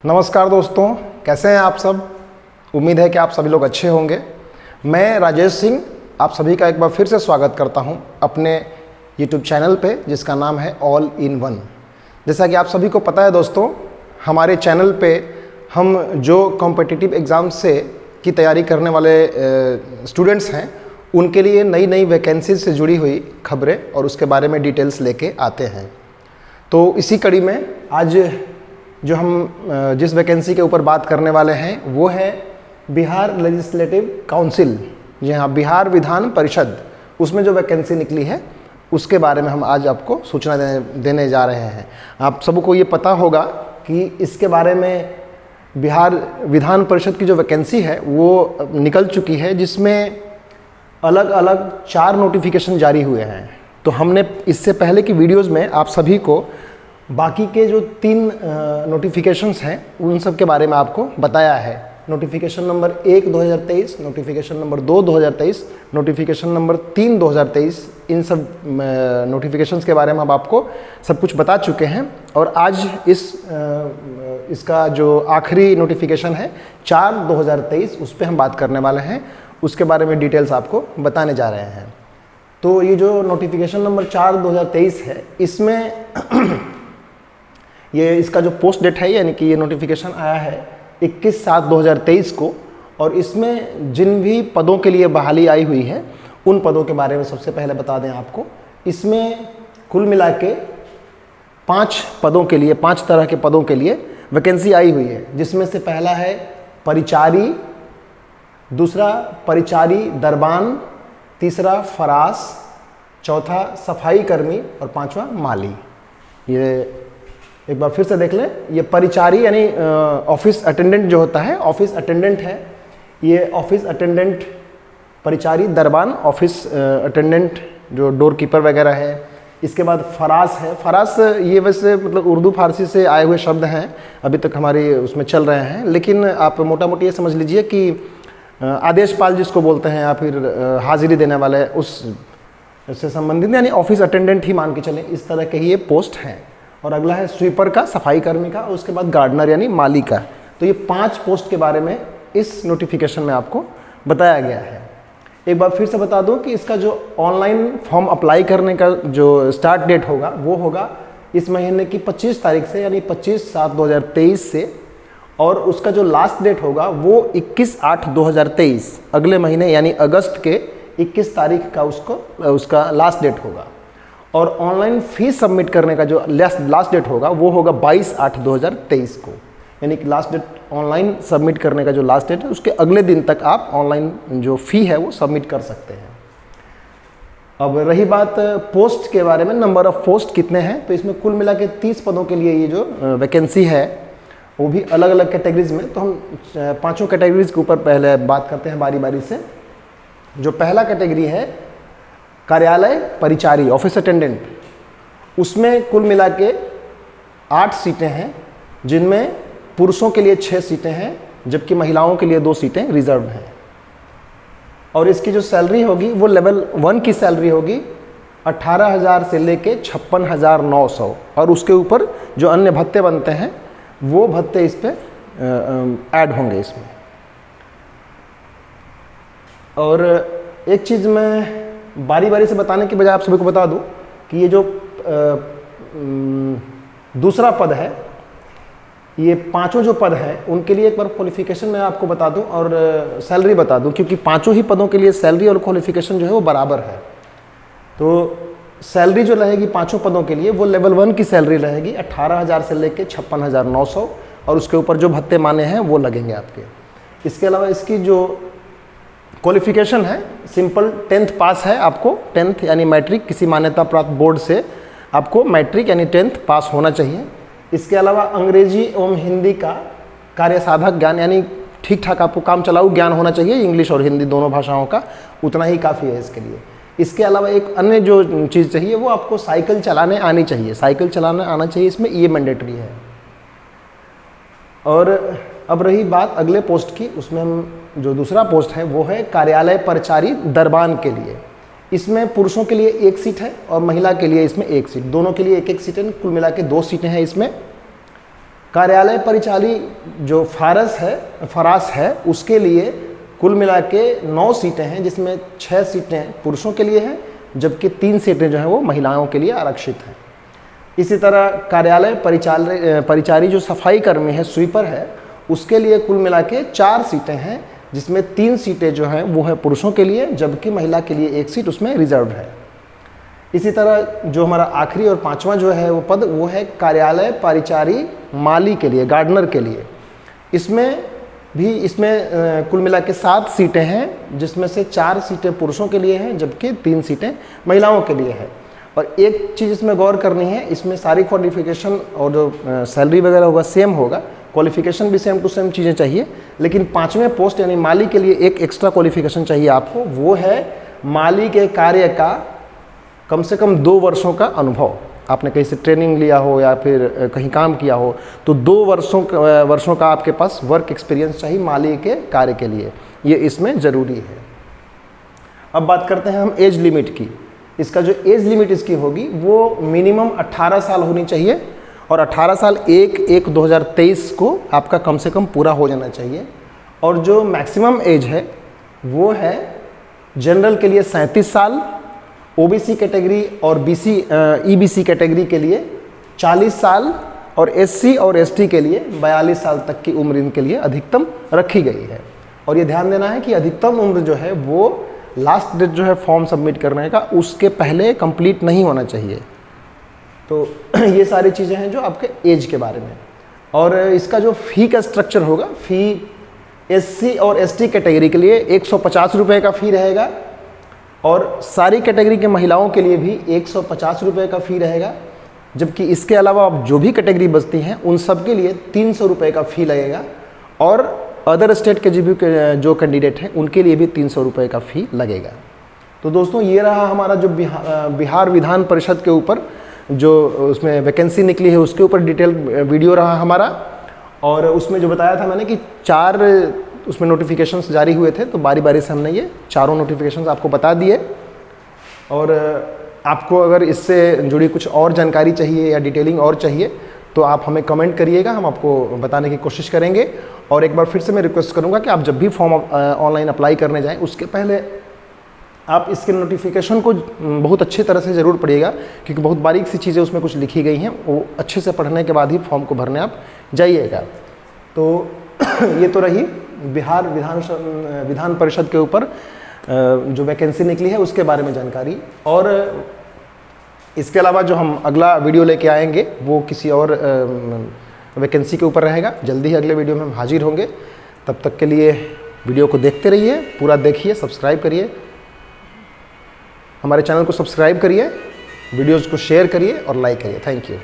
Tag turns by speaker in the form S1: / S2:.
S1: नमस्कार दोस्तों, कैसे हैं आप सब। उम्मीद है कि आप सभी लोग अच्छे होंगे। मैं राजेश सिंह आप सभी का एक बार फिर से स्वागत करता हूं अपने YouTube चैनल पे, जिसका नाम है ऑल इन वन। जैसा कि आप सभी को पता है दोस्तों, हमारे चैनल पे हम जो कॉम्पिटिटिव एग्ज़ाम से की तैयारी करने वाले स्टूडेंट्स हैं उनके लिए नई नई वैकेंसी से जुड़ी हुई खबरें और उसके बारे में डिटेल्स लेके आते हैं। तो इसी कड़ी में आज जो हम जिस वैकेंसी के ऊपर बात करने वाले हैं वो है बिहार लेजिस्लेटिव काउंसिल, जी हाँ, बिहार विधान परिषद। उसमें जो वैकेंसी निकली है उसके बारे में हम आज आपको सूचना देने जा रहे हैं। आप सबको ये पता होगा कि इसके बारे में बिहार विधान परिषद की जो वैकेंसी है वो निकल चुकी है, जिसमें अलग अलग 4 नोटिफिकेशन जारी हुए हैं। तो हमने इससे पहले की वीडियोज़ में आप सभी को बाकी के जो 3 नोटिफिकेशंस हैं उन सब के बारे में आपको बताया है। Notification number 1 2023, notification number 2 2023, notification number 3 2023, इन सब नोटिफिकेशंस के बारे में हम आपको सब कुछ बता चुके हैं। और आज इसका जो आखिरी नोटिफिकेशन है 4 2023, उस पर हम बात करने वाले हैं। उसके बारे में डिटेल्स आपको बताने जा रहे हैं। तो ये जो नोटिफिकेशन नंबर 4 2023 है, इसमें ये इसका जो पोस्ट डेट है, यानी कि ये नोटिफिकेशन आया है 21/7/2023 को। और इसमें जिन भी पदों के लिए बहाली आई हुई है उन पदों के बारे में सबसे पहले बता दें आपको। इसमें कुल मिला के 5 पदों के लिए, 5 तरह के पदों के लिए वैकेंसी आई हुई है, जिसमें से पहला है परिचारी, दूसरा परिचारी दरबान, तीसरा फरास, चौथा सफाई कर्मी और 5वां माली। ये एक बार फिर से देख लें। ये परिचारी यानी ऑफिस अटेंडेंट जो होता है, ऑफिस अटेंडेंट है ये। ऑफिस अटेंडेंट परिचारी, दरबान ऑफिस अटेंडेंट जो डोर कीपर वगैरह है। इसके बाद फरास है। फरास ये वैसे मतलब उर्दू फारसी से आए हुए शब्द हैं, अभी तक हमारे उसमें चल रहे हैं, लेकिन आप मोटा मोटी ये समझ लीजिए कि आदेशपाल जिसको बोलते हैं, या फिर हाजिरी देने वाले, उससे संबंधित यानी ऑफिस अटेंडेंट ही मान के चलें, इस तरह के ही ये पोस्ट हैं। और अगला है स्वीपर का, सफाई कर्मी का, और उसके बाद गार्डनर यानी माली का। तो ये 5 पोस्ट के बारे में इस नोटिफिकेशन में आपको बताया गया है। एक बार फिर से बता दूं कि इसका जो ऑनलाइन फॉर्म अप्लाई करने का जो स्टार्ट डेट होगा वो होगा इस महीने की 25 तारीख से, यानी 25/7/2023 से। और उसका जो लास्ट डेट होगा वो 21/8/2023, अगले महीने यानी अगस्त के 21 तारीख का उसका लास्ट डेट होगा। और ऑनलाइन फीस सबमिट करने का जो लास्ट डेट होगा वो होगा 22/8/2023 को, यानी कि लास्ट डेट ऑनलाइन सबमिट करने का जो लास्ट डेट है उसके अगले दिन तक आप ऑनलाइन जो फ़ी है वो सबमिट कर सकते हैं। अब रही बात पोस्ट के बारे में, नंबर ऑफ़ पोस्ट कितने हैं, तो इसमें कुल मिला के 30 पदों के लिए ये जो वैकेंसी है वो भी अलग अलग कैटेगरीज में। तो हम 5 कैटेगरीज के ऊपर पहले बात करते हैं बारी बारी से। जो पहला कैटेगरी है कार्यालय परिचारी, ऑफिस अटेंडेंट, उसमें कुल मिला के 8 सीटें हैं, जिनमें पुरुषों के लिए 6 सीटें हैं, जबकि महिलाओं के लिए 2 सीटें रिजर्व हैं। और इसकी जो सैलरी होगी वो लेवल 1 की सैलरी होगी 18,000 से लेके 56,900, और उसके ऊपर जो अन्य भत्ते बनते हैं वो भत्ते इस पर ऐड होंगे इसमें। और एक चीज़ मैं बारी बारी से बताने के बजाय आप सभी को बता दूं कि ये जो दूसरा पद है, ये 5 जो पद हैं उनके लिए एक बार क्वालिफिकेशन मैं आपको बता दूं और सैलरी बता दूं, क्योंकि 5 ही पदों के लिए सैलरी और क्वालिफिकेशन जो है वो बराबर है। तो सैलरी जो रहेगी 5 पदों के लिए वो लेवल 1 की सैलरी रहेगी 18,000 से लेके 56,900, और उसके ऊपर जो भत्ते माने हैं वो लगेंगे आपके। इसके अलावा इसकी जो क्वालिफिकेशन है, सिंपल 10th पास है आपको, 10th यानी मैट्रिक, किसी मान्यता प्राप्त बोर्ड से आपको मैट्रिक यानी 10th पास होना चाहिए। इसके अलावा अंग्रेजी एवं हिंदी का कार्यसाधक ज्ञान यानी ठीक ठाक आपको काम चलाऊ ज्ञान होना चाहिए, इंग्लिश और हिंदी दोनों भाषाओं का, उतना ही काफ़ी है इसके लिए। इसके अलावा एक अन्य जो चीज़ चाहिए वो आपको साइकिल चलाने आनी चाहिए, साइकिल चलाना आना चाहिए, इसमें ये मैंडेटरी है। और अब रही बात अगले पोस्ट की, उसमें हम जो दूसरा पोस्ट है वो है कार्यालय परिचारी दरबान के लिए। इसमें पुरुषों के लिए 1 सीट है और महिला के लिए इसमें 1 सीट, दोनों के लिए 1-1 सीट है, कुल मिला के 2 सीटें हैं इसमें। कार्यालय परिचारी जो फरास है उसके लिए कुल मिला के 9 सीटें हैं, जिसमें 6 सीटें पुरुषों के लिए हैं जबकि 3 सीटें जो हैं वो महिलाओं के लिए आरक्षित हैं। इसी तरह कार्यालय परिचारी जो सफाई कर्मी है, स्वीपर है, उसके लिए कुल मिला के 4 सीटें हैं, जिसमें 3 सीटें जो हैं वो है पुरुषों के लिए जबकि महिला के लिए 1 सीट उसमें रिजर्व है। इसी तरह जो हमारा आखिरी और 5वां जो है वो पद वो है कार्यालय परिचारी माली के लिए, गार्डनर के लिए। इसमें कुल मिला के 7 सीटें हैं, जिसमें से 4 सीटें पुरुषों के लिए हैं जबकि 3 सीटें महिलाओं के लिए है। और एक चीज़ इसमें गौर करनी है, इसमें सारी क्वालिफिकेशन और जो सैलरी वगैरह होगा सेम होगा, क्वालिफिकेशन भी सेम टू सेम चीज़ें चाहिए, लेकिन 5वें पोस्ट यानी माली के लिए एक एक्स्ट्रा क्वालिफिकेशन चाहिए आपको, वो है माली के कार्य का कम से कम 2 वर्षों का अनुभव। आपने कहीं से ट्रेनिंग लिया हो या फिर कहीं काम किया हो तो 2 वर्षों का आपके पास वर्क एक्सपीरियंस चाहिए माली के कार्य के लिए, ये इसमें ज़रूरी है। अब बात करते हैं हम एज लिमिट की। इसका जो एज लिमिट इसकी होगी वो मिनिमम 18 साल होनी चाहिए और 18 साल 1/1/2023 को आपका कम से कम पूरा हो जाना चाहिए। और जो मैक्सिमम एज है वो है जनरल के लिए 37 साल, ओबीसी कैटेगरी और ईबीसी कैटेगरी के लिए 40 साल और एससी और एसटी के लिए 42 साल तक की उम्र इनके लिए अधिकतम रखी गई है। और ये ध्यान देना है कि अधिकतम उम्र जो है वो लास्ट डेट जो है फॉर्म सबमिट करने का उसके पहले कंप्लीट नहीं होना चाहिए। तो ये सारी चीज़ें हैं जो आपके एज के बारे में। और इसका जो फ़ी का स्ट्रक्चर होगा, फ़ी एससी और एसटी कैटेगरी के लिए 150 रुपये का फ़ी रहेगा और सारी कैटेगरी के महिलाओं के लिए भी 150 रुपये का फ़ी रहेगा, जबकि इसके अलावा अब जो भी कैटेगरी बचती हैं उन सब के लिए 300 रुपये का फ़ी लगेगा और अदर स्टेट के जो कैंडिडेट हैं उनके लिए भी 300 रुपये का फ़ी लगेगा। तो दोस्तों ये रहा हमारा जो बिहार विधान परिषद के ऊपर जो उसमें वैकेंसी निकली है उसके ऊपर डिटेल वीडियो रहा हमारा। और उसमें जो बताया था मैंने कि 4 उसमें नोटिफिकेशंस जारी हुए थे, तो बारी बारी से हमने ये चारों नोटिफिकेशंस आपको बता दिए। और आपको अगर इससे जुड़ी कुछ और जानकारी चाहिए या डिटेलिंग और चाहिए तो आप हमें कमेंट करिएगा, हम आपको बताने की कोशिश करेंगे। और एक बार फिर से मैं रिक्वेस्ट करूंगा कि आप जब भी फॉर्म ऑनलाइन अप्लाई करने जाएं उसके पहले आप इसके नोटिफिकेशन को बहुत अच्छी तरह से ज़रूर पढ़िएगा, क्योंकि बहुत बारीक सी चीज़ें उसमें कुछ लिखी गई हैं, वो अच्छे से पढ़ने के बाद ही फॉर्म को भरने आप जाइएगा। तो ये तो रही बिहार विधान परिषद के ऊपर जो वैकेंसी निकली है उसके बारे में जानकारी। और इसके अलावा जो हम अगला वीडियो लेके आएंगे वो किसी और वैकेंसी के ऊपर रहेगा। जल्दी ही अगले वीडियो में हम हाजिर होंगे। तब तक के लिए वीडियो को देखते रहिए, पूरा देखिए, सब्सक्राइब करिए, हमारे चैनल को सब्सक्राइब करिए, वीडियोज़ को शेयर करिए और लाइक करिए। Thank you.